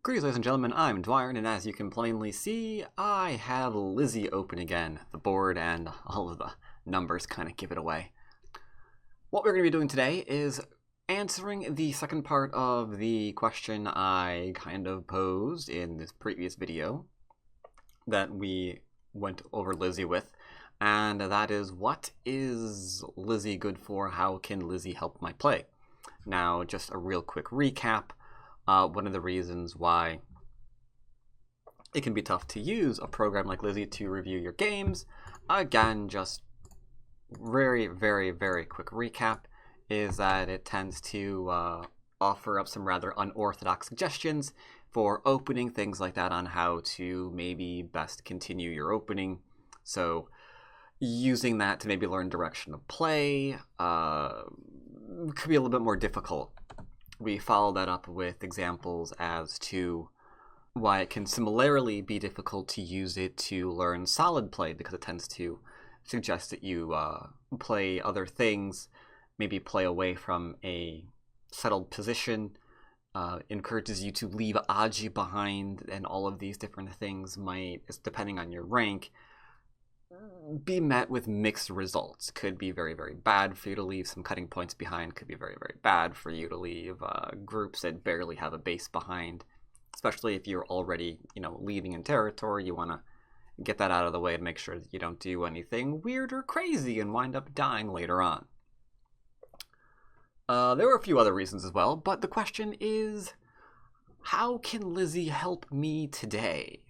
Greetings, ladies and gentlemen, I'm Dwyrin, and as you can plainly see, I have Lizzie open again. The board and all of the numbers kind of give it away. What we're going to be doing today is answering the second part of the question I kind of posed in this previous video that we went over Lizzie with, and that is, what is Lizzie good for? How can Lizzie help my play? Now, just a real quick recap. One of the reasons why it can be tough to use a program like Lizzie to review your games, again, just very quick recap, is that it tends to offer up some rather unorthodox suggestions for opening, things like that, on how to maybe best continue your opening. So using that to maybe learn direction of play could be a little bit more difficult. We follow that up with examples as to why it can similarly be difficult to use it to learn solid play, because it tends to suggest that you play other things, maybe play away from a settled position, encourages you to leave Aji behind, and all of these different things might, depending on your rank, be met with mixed results. Could be very bad for you to leave some cutting points behind, could be very bad for you to leave groups that barely have a base behind, especially if you're already, leading in territory. You want to get that out of the way and make sure that you don't do anything weird or crazy and wind up dying later on. There were a few other reasons as well, but the question is, how can Lizzie help me today?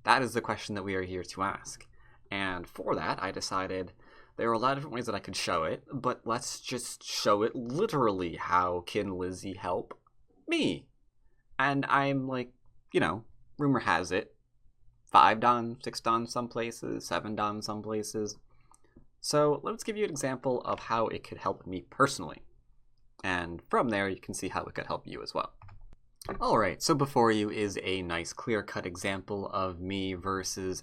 That is the question that we are here to ask. And for that, I decided there are a lot of different ways that I could show it, but let's just show it literally. How can Lizzie help me? And I'm like, rumor has it, 5 done, 6 done some places, 7 done some places. So let's give you an example of how it could help me personally. And from there, you can see how it could help you as well. Alright, so before you is a nice clear-cut example of me versus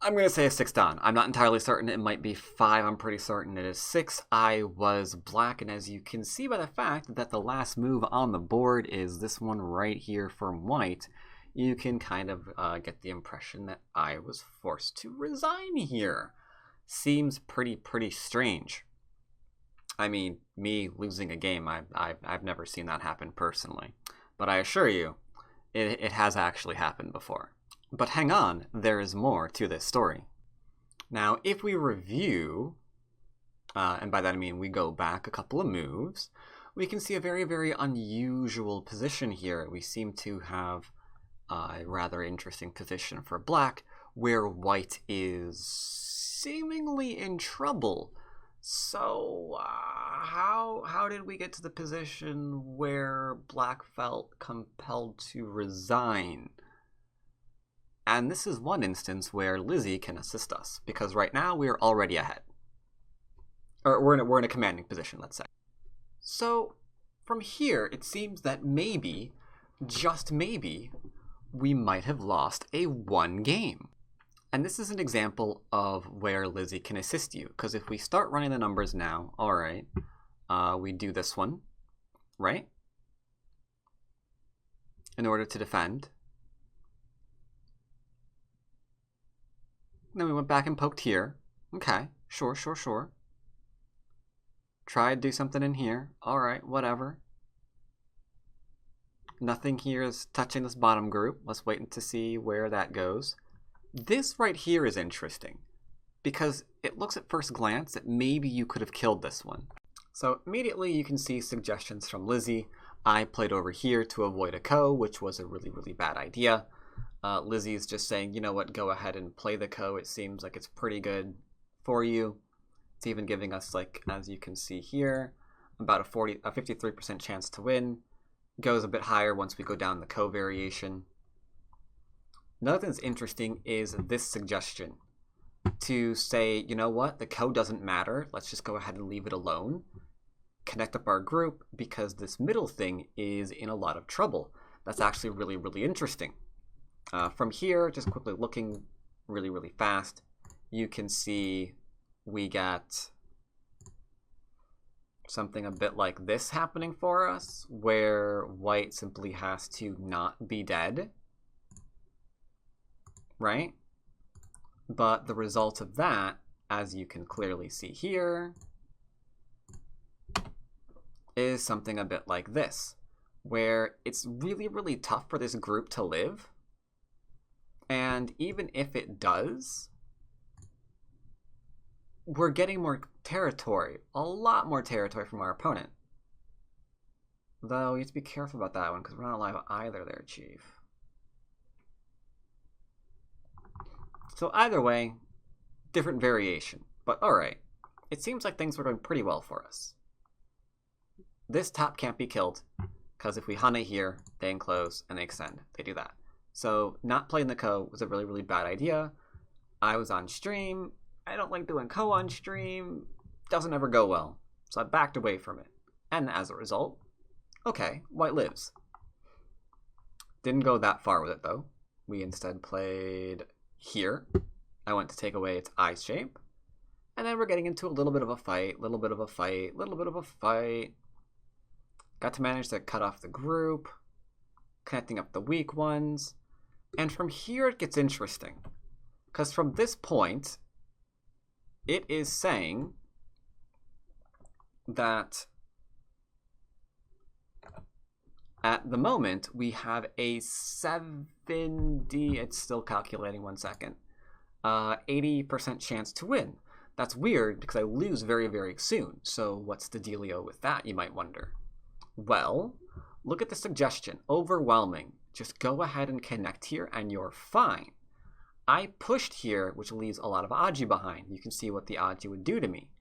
I'm going to say a 6 Don. I'm not entirely certain. It might be 5. I'm pretty certain it is 6. I was black, and as you can see by the fact that the last move on the board is this one right here from white, you can kind of get the impression that I was forced to resign here. Seems pretty strange. I mean, me losing a game, I've never seen that happen personally. But I assure you, it has actually happened before. But hang on, there is more to this story. Now, if we review, and by that I mean we go back a couple of moves, we can see a very unusual position here. We seem to have a rather interesting position for black, where white is seemingly in trouble. So, how did we get to the position where black felt compelled to resign? And this is one instance where Lizzie can assist us, because right now we're already ahead. Or we're in a commanding position, let's say. So from here, it seems that maybe, just maybe, we might have lost a 1 game. And this is an example of where Lizzie can assist you, because if we start running the numbers now, alright, we do this one, right? In order to defend. Then we went back and poked here. Okay, sure. Try to do something in here. Alright, whatever. Nothing here is touching this bottom group. Let's wait to see where that goes. This right here is interesting, because it looks at first glance that maybe you could have killed this one. So immediately you can see suggestions from Lizzie. I played over here to avoid a ko, which was a really bad idea. Lizzie's just saying, you know what, go ahead and play the ko. It seems like it's pretty good for you. It's even giving us, like, as you can see here, about a 53% chance to win. Goes a bit higher once we go down the ko variation. Another thing that's interesting is this suggestion to say, you know what, the ko doesn't matter. Let's just go ahead and leave it alone. Connect up our group, because this middle thing is in a lot of trouble. That's actually really interesting. From here, just quickly looking really fast, you can see we got something a bit like this happening for us, where white simply has to not be dead, right? But the result of that, as you can clearly see here, is something a bit like this, where it's really, really tough for this group to live. And even if it does, we're getting more territory, a lot more territory from our opponent. Though you have to be careful about that one, because we're not alive either there, Chief. So either way, different variation. But alright, it seems like things were going pretty well for us. This top can't be killed, because if we hunt it here, they enclose and they extend. They do that. So not playing the Ko was a really, really bad idea. I was on stream. I don't like doing Ko on stream. Doesn't ever go well. So I backed away from it. And as a result, okay, white lives. Didn't go that far with it though. We instead played here. I went to take away its eye shape. And then we're getting into a little bit of a fight, little bit of a fight, little bit of a fight. Got to manage to cut off the group, connecting up the weak ones. And from here it gets interesting. Because from this point, it is saying that at the moment we have a 70, it's still calculating 1 second, 80% chance to win. That's weird because I lose very, very soon. So what's the dealio with that, you might wonder? Well, look at the suggestion. Overwhelming. Just go ahead and connect here and you're fine. I pushed here, which leaves a lot of Aji behind. You can see what the Aji would do to me.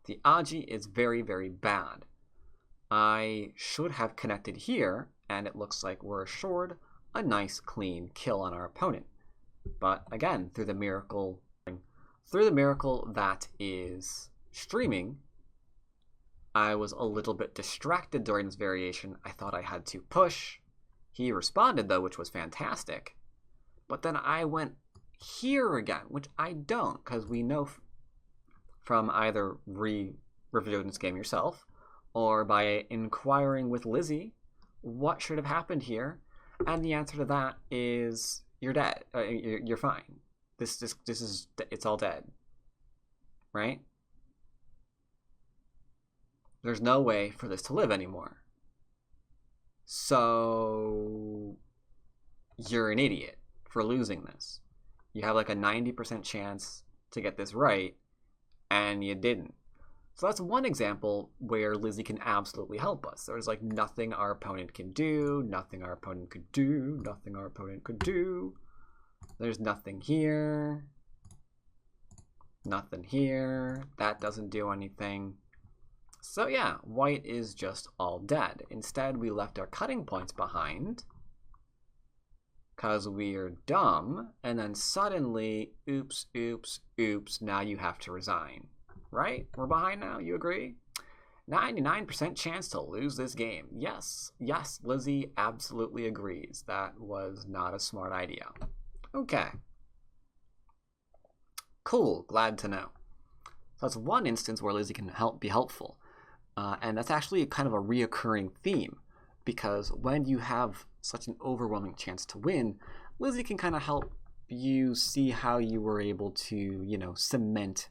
The Aji is very, very bad. I should have connected here, and it looks like we're assured a nice, clean kill on our opponent. But again, through the miracle that is streaming, I was a little bit distracted during this variation. I thought I had to push. He responded, though, which was fantastic. But then I went here again, which I don't, because we know from either reviewing this game yourself or by inquiring with Lizzie what should have happened here. And the answer to that is you're dead. You're fine. This is, it's all dead. Right? There's no way for this to live anymore. So you're an idiot for losing this. You have like a 90% chance to get this right, and you didn't. So that's one example where Lizzie can absolutely help us. There's like nothing our opponent can do, nothing our opponent could do, nothing our opponent could do. There's nothing here. Nothing here. That doesn't do anything. So yeah, white is just all dead. Instead, we left our cutting points behind because we're dumb, and then suddenly, oops, oops, oops, now you have to resign. Right? We're behind now, you agree? 99% chance to lose this game. Yes, yes, Lizzie absolutely agrees. That was not a smart idea. Okay. Cool, glad to know. So that's one instance where Lizzie can be helpful. And that's actually kind of a reoccurring theme, because when you have such an overwhelming chance to win, Lizzie can kind of help you see how you were able to, you know, cement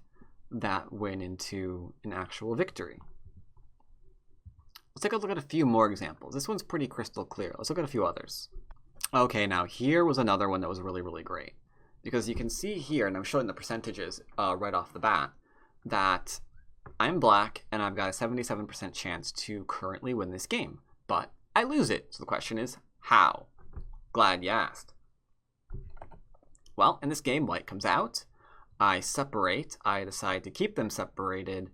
that win into an actual victory. Let's take a look at a few more examples. This one's pretty crystal clear. Let's look at a few others. Okay, now here was another one that was really, really great, because you can see here, and I'm showing the percentages right off the bat, that I'm black and I've got a 77% chance to currently win this game, but I lose it. So the question is, how? Glad you asked. Well, in this game, white comes out. I separate. I decide to keep them separated.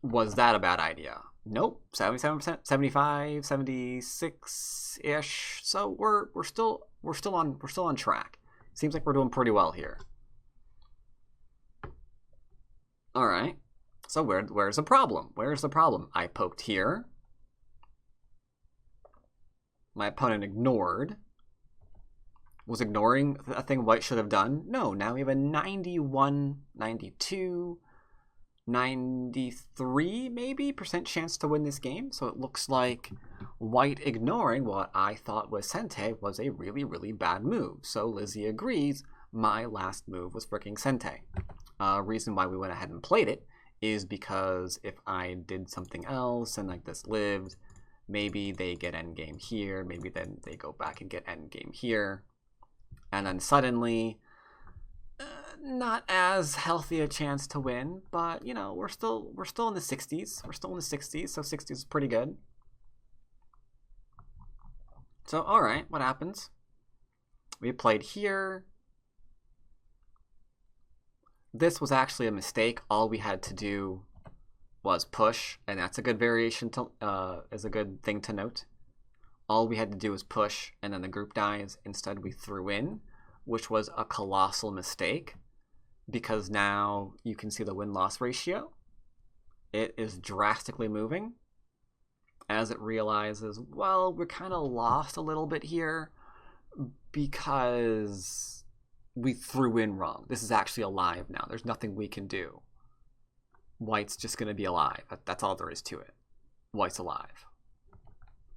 Was that a bad idea? Nope. 77%, 75, 76-ish. So we're still on track. Seems like we're doing pretty well here. All right. So where's the problem? Where's the problem? I poked here. My opponent ignored. Was ignoring a thing white should have done? No, now we have a 91, 92. 93 maybe % chance to win this game. So it looks like white ignoring what I thought was Sente was a really, really bad move. So Lizzie agrees my last move was freaking Sente. Reason why we went ahead and played it is because if I did something else and like this lived, maybe they get endgame here, maybe then they go back and get endgame here, and then suddenly not as healthy a chance to win, but you know, we're still in the 60s. We're still in the 60s, so 60 is pretty good. So all right, what happens? We played here. This was actually a mistake. All we had to do was push, and that's a good variation to is a good thing to note. All we had to do was push, and then the group dies. Instead, we threw in, which was a colossal mistake, because now you can see the win-loss ratio. It is drastically moving as it realizes, well, we're kind of lost a little bit here because we threw in wrong. This is actually alive now. There's nothing we can do. White's just going to be alive. That's all there is to it. White's alive.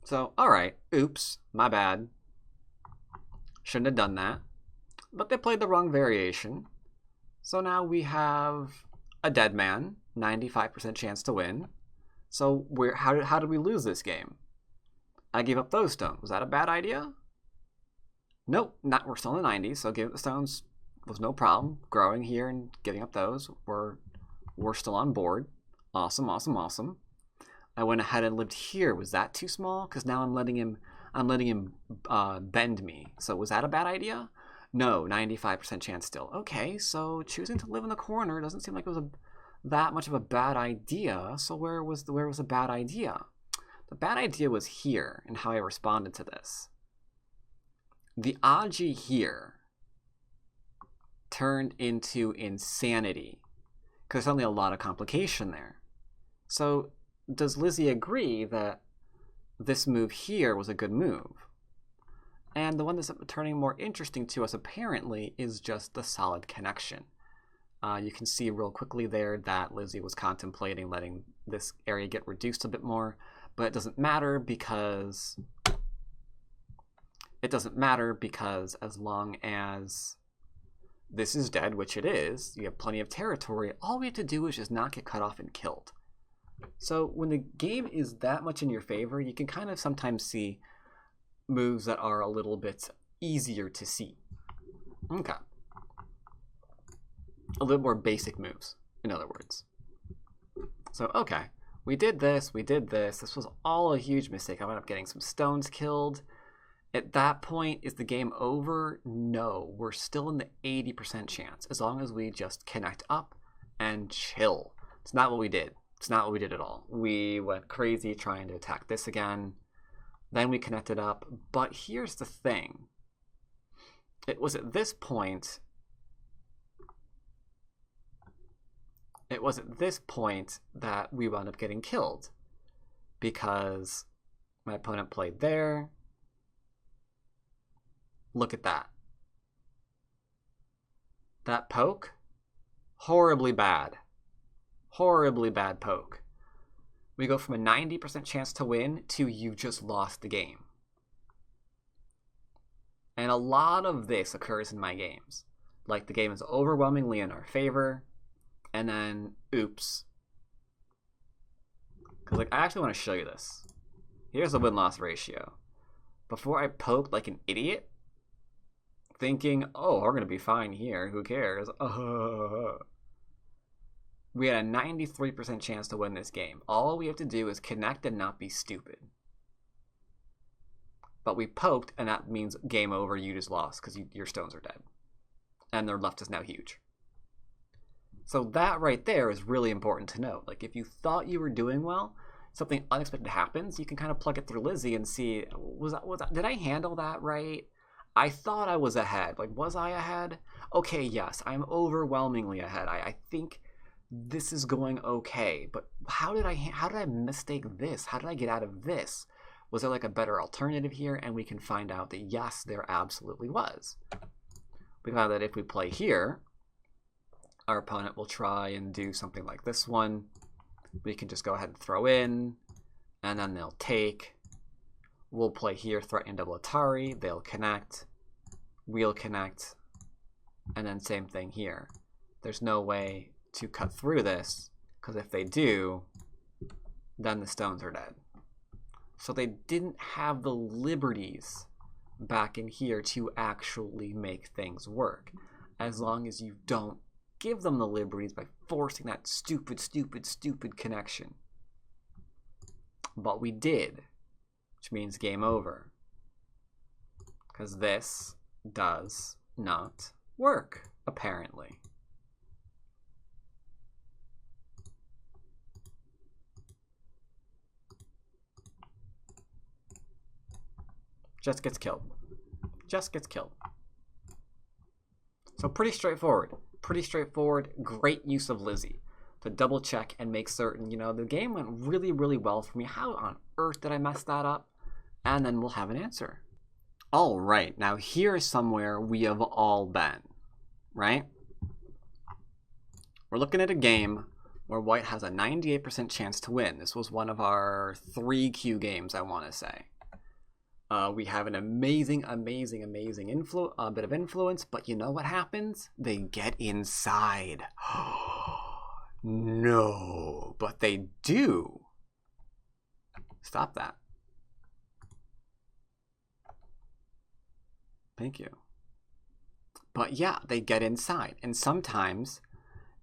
So, all right. Oops. My bad. Shouldn't have done that. But they played the wrong variation. So now we have a dead man. 95% chance to win. So how did we lose this game? I gave up those stones. Was that a bad idea? Nope, we're still in the 90s, so giving up the stones was no problem. Growing here and giving up those, we're still on board. Awesome, awesome, awesome. I went ahead and lived here. Was that too small? Because now I'm letting him bend me. So was that a bad idea? No, 95% chance still. Okay, so choosing to live in the corner doesn't seem like it was that much of a bad idea. So where was the bad idea? The bad idea was here and how I responded to this. The Aji here turned into insanity because there's only a lot of complication there. So does Lizzie agree that this move here was a good move? And the one that's turning more interesting to us apparently is just the solid connection. You can see real quickly there that Lizzie was contemplating letting this area get reduced a bit more, but it doesn't matter because as long as this is dead, which it is, you have plenty of territory, all we have to do is just not get cut off and killed. So when the game is that much in your favor, you can kind of sometimes see moves that are a little bit easier to see. Okay. A little more basic moves, in other words. So, okay. We did this. This was all a huge mistake. I wound up getting some stones killed. At that point, is the game over? No, we're still in the 80% chance, as long as we just connect up and chill. It's not what we did. It's not what we did at all. We went crazy trying to attack this again. Then we connected up. But here's the thing. It was at this point that we wound up getting killed, because my opponent played there. Look at that. That poke? Horribly bad. Horribly bad poke. We go from a 90% chance to win to you just lost the game. And a lot of this occurs in my games. Like the game is overwhelmingly in our favor, and then, oops. Because like, I actually want to show you this. Here's the win-loss ratio. Before I poked like an idiot, thinking, oh, we're going to be fine here, who cares? We had a 93% chance to win this game. All we have to do is connect and not be stupid. But we poked, and that means game over, you just lost, because your stones are dead. And their left is now huge. So that right there is really important to note. Like, if you thought you were doing well, something unexpected happens, you can kind of plug it through Lizzie and see, did I handle that right? I thought I was ahead. Like, was I ahead? Okay, yes, I'm overwhelmingly ahead. I think this is going okay. But how did I mistake this? How did I get out of this? Was there like a better alternative here? And we can find out that yes, there absolutely was. We found that if we play here, our opponent will try and do something like this one. We can just go ahead and throw in, and then they'll take. We'll play here, threaten double Atari, they'll connect, we'll connect, and then same thing here. There's no way to cut through this, because if they do, then the stones are dead. So they didn't have the liberties back in here to actually make things work, as long as you don't give them the liberties by forcing that stupid connection. But we did, which means game over, because this does not work, apparently. Just gets killed. Just gets killed. So pretty straightforward. Pretty straightforward. Great use of Lizzie to double check and make certain, you know, the game went really, really well for me. How on earth did I mess that up? And then we'll have an answer. All right, now here is somewhere we have all been, right? We're looking at a game where white has a 98% chance to win. This was one of our 3Q games, I want to say. We have an amazing bit of influence, but you know what happens? They get inside. No, but they do. Stop that. Thank you. But yeah, they get inside, and sometimes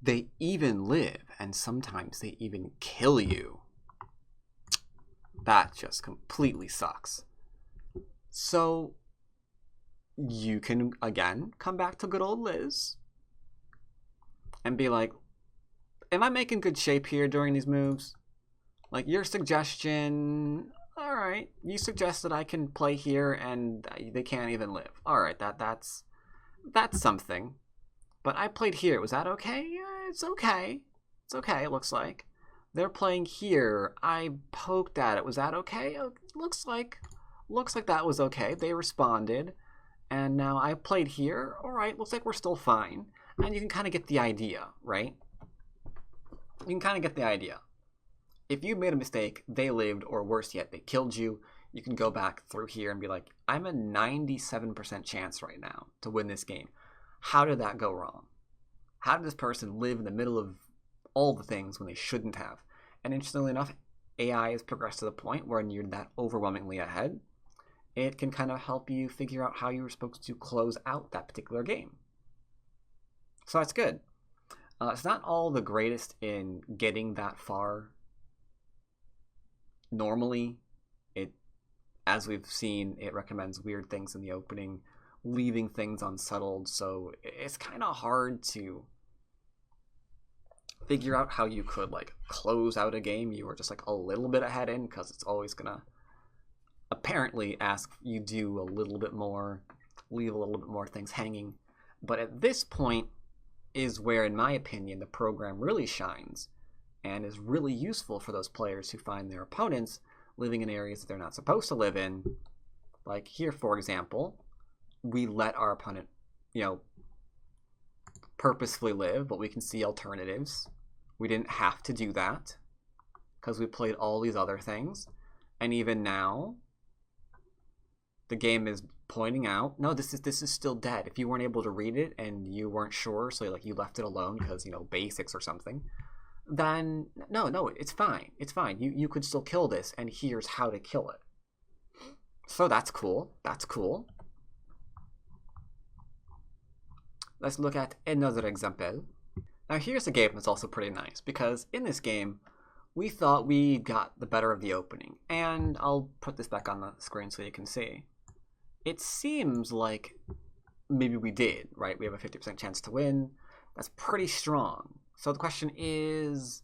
they even live, and sometimes they even kill you. That just completely sucks. So you can, again, come back to good old Liz and be like, am I making good shape here during these moves? Like, your suggestion, all right, you suggested I can play here and they can't even live. All right, that's something. But I played here. Was that okay? Yeah, it's okay. It's okay, it looks like. They're playing here. I poked at it. Was that okay? Looks like that was okay. They responded. And now I played here. All right, looks like we're still fine. And you can kind of get the idea, right? You can kind of get the idea. If you made a mistake, they lived, or worse yet, they killed you, you can go back through here and be like, I'm a 97% chance right now to win this game. How did that go wrong? How did this person live in the middle of all the things when they shouldn't have? And interestingly enough, AI has progressed to the point where you're that overwhelmingly ahead. It can kind of help you figure out how you were supposed to close out that particular game. So that's good. It's not all the greatest in getting that far. Normally, as we've seen, it recommends weird things in the opening, leaving things unsettled, so it's kind of hard to figure out how you could like close out a game you were just like a little bit ahead in, because it's always gonna apparently ask you do a little bit more, leave a little bit more things hanging. But at this point is where, in my opinion, the program really shines and is really useful for those players who find their opponents living in areas that they're not supposed to live in. Like here, for example, we let our opponent, purposefully live, but we can see alternatives. We didn't have to do that because we played all these other things. And even now, the game is pointing out, no, this is still dead. If you weren't able to read it and you weren't sure, so like you left it alone because, basics or something, then no, it's fine. It's fine. You could still kill this, and here's how to kill it. So that's cool. That's cool. Let's look at another example. Now here's a game that's also pretty nice, because in this game, we thought we got the better of the opening. And I'll put this back on the screen so you can see. It seems like maybe we did, right? We have a 50% chance to win. That's pretty strong. So the question is,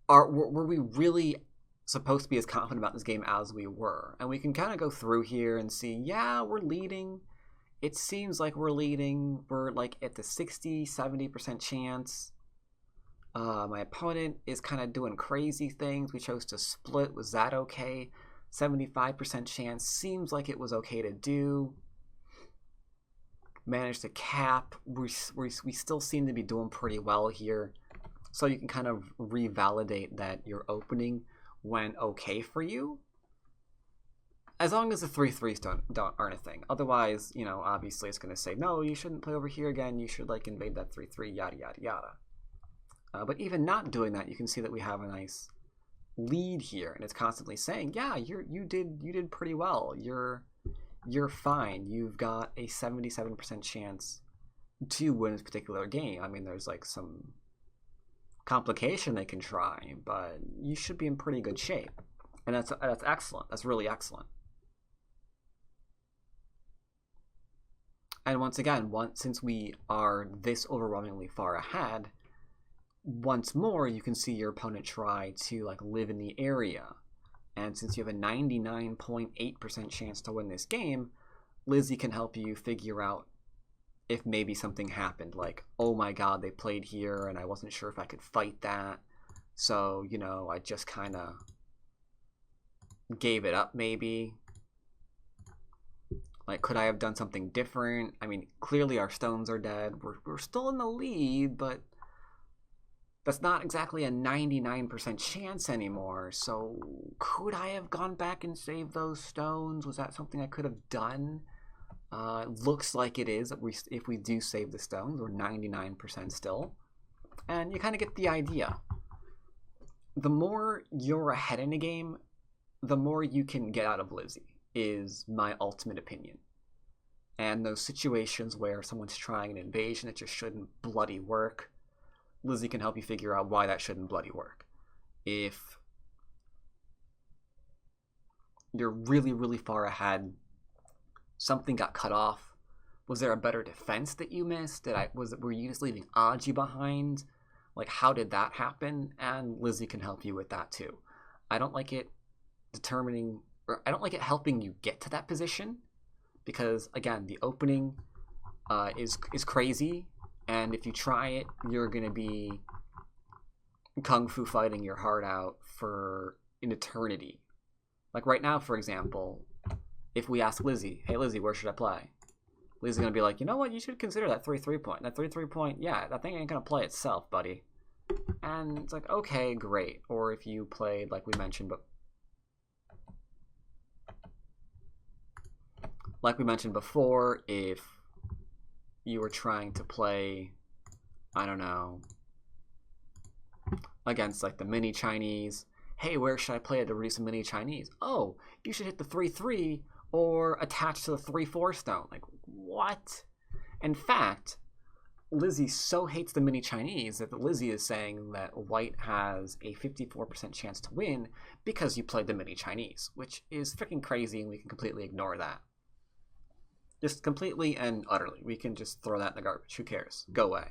were we really supposed to be as confident about this game as we were? And we can kind of go through here and see, yeah, we're leading. It seems like we're leading. We're like at the 60-70% chance. My opponent is kind of doing crazy things. We chose to split. Was that okay? 75% chance. Seems like it was okay to do. managed to cap. We still seem to be doing pretty well here. So you can kind of revalidate that your opening went okay for you. As long as the 3-3s aren't a thing. Otherwise, you know, obviously it's going to say, no, you shouldn't play over here again. You should, like, invade that 3-3, yada, yada, yada. But even not doing that, you can see that we have a nice lead here. And it's constantly saying, yeah, you did pretty well. You're fine. You've got a 77% chance to win this particular game. I mean, there's, like, some complication they can try, but you should be in pretty good shape. And that's excellent. That's really excellent. And once again, since we are this overwhelmingly far ahead, once more you can see your opponent try to like live in the area. And since you have a 99.8% chance to win this game, Lizzie can help you figure out if maybe something happened. Like, oh my god, they played here and I wasn't sure if I could fight that. So, you know, I just kind of gave it up maybe. Like, could I have done something different? I mean, clearly our stones are dead. We're still in the lead, but that's not exactly a 99% chance anymore. So could I have gone back and saved those stones? Was that something I could have done? Looks like it is. If we do save the stones, we're 99% still. And you kind of get the idea. The more you're ahead in a game, the more you can get out of Lizzie, is my ultimate opinion. And those situations where someone's trying an invasion that just shouldn't bloody work, Lizzie can help you figure out why that shouldn't bloody work. If you're really, really far ahead, something got cut off, was there a better defense that you missed? Were you just leaving Aji behind? Like, how did that happen? And Lizzie can help you with that too. I don't like it helping you get to that position, because again, the opening is crazy, and if you try it, you're gonna be kung fu fighting your heart out for an eternity. Like right now, for example, if we ask Lizzie, hey Lizzie, where should I play? Lizzie's gonna be like, you know what, you should consider that 3-3 point. That 3-3 point, yeah, that thing ain't gonna play itself, buddy. And it's like, okay, great. Or if you played, like we mentioned, before, if you were trying to play, I don't know, against like the mini Chinese, hey, where should I play to reduce the mini Chinese? Oh, you should hit the 3-3 or attach to the 3-4 stone. Like, what? In fact, Lizzie so hates the mini Chinese that Lizzie is saying that white has a 54% chance to win because you played the mini Chinese, which is freaking crazy, and we can completely ignore that. Just completely and utterly. We can just throw that in the garbage. Who cares? Go away.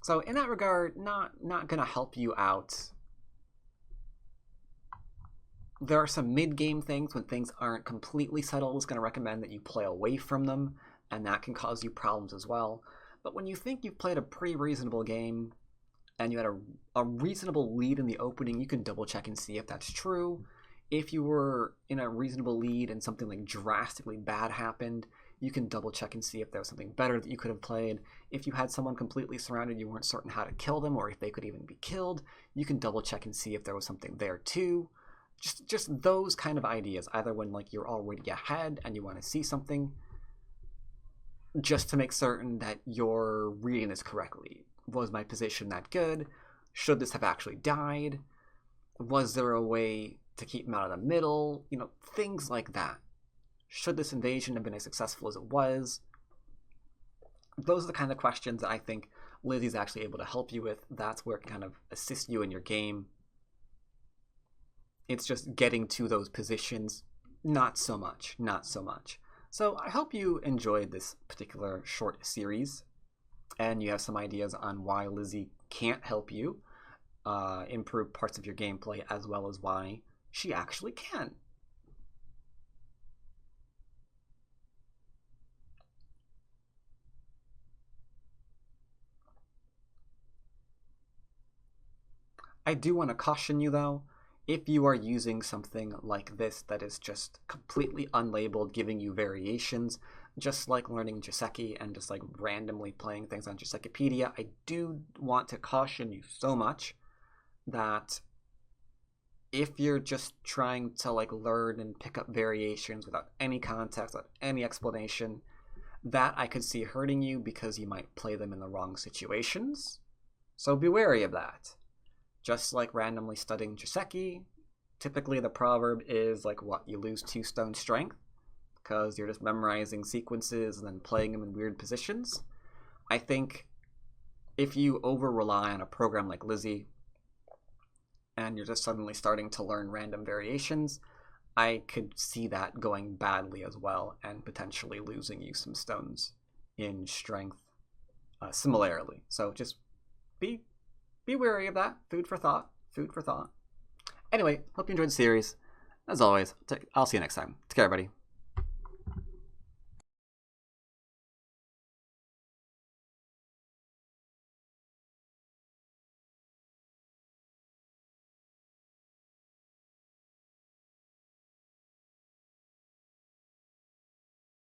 So in that regard, not going to help you out. There are some mid-game things when things aren't completely settled. It's going to recommend that you play away from them, and that can cause you problems as well. But when you think you've played a pretty reasonable game and you had a reasonable lead in the opening, you can double check and see if that's true. If you were in a reasonable lead and something like drastically bad happened, you can double check and see if there was something better that you could have played. If you had someone completely surrounded, you weren't certain how to kill them or if they could even be killed, you can double check and see if there was something there too. Just those kind of ideas, either when like you're already ahead and you want to see something, just to make certain that you're reading this correctly. Was my position that good? Should this have actually died? Was there a way to keep him out of the middle? You know, things like that. Should this invasion have been as successful as it was? Those are the kind of questions that I think Lizzie's actually able to help you with. That's where it can kind of assist you in your game. It's just getting to those positions, not so much. So I hope you enjoyed this particular short series, and you have some ideas on why Lizzie can't help you improve parts of your gameplay, as well as why she actually can. I do want to caution you though, if you are using something like this that is just completely unlabeled, giving you variations, just like learning Joseki and just like randomly playing things on Josekipedia, I do want to caution you so much that if you're just trying to like learn and pick up variations without any context, without any explanation, that I could see hurting you because you might play them in the wrong situations. So be wary of that. Just like randomly studying Joseki, typically the proverb is like, what, you lose 2 stone strength because you're just memorizing sequences and then playing them in weird positions. I think if you over-rely on a program like Lizzie and you're just suddenly starting to learn random variations, I could see that going badly as well and potentially losing you some stones in strength similarly. So just be wary of that. Food for thought. Food for thought. Anyway, hope you enjoyed the series. As always, I'll see you next time. Take care, everybody.